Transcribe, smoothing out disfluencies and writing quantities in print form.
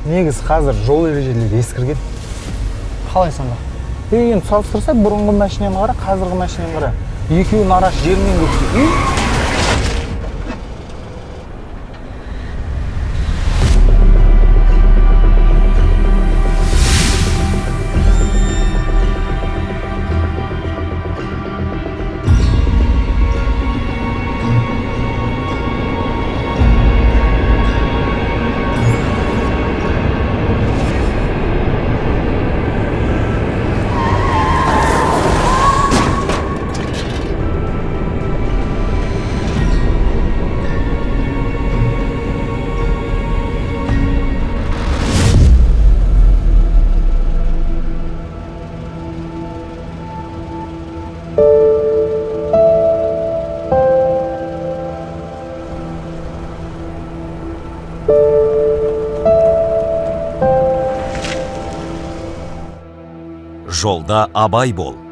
негізі қазір жол ережелері ескірген. Қалай сонда? Енді салыстырса бұрынғы машинаны қара, қазіргі машинаны қара. Екеуінің арасы жермен көктей. Жолда абай бол.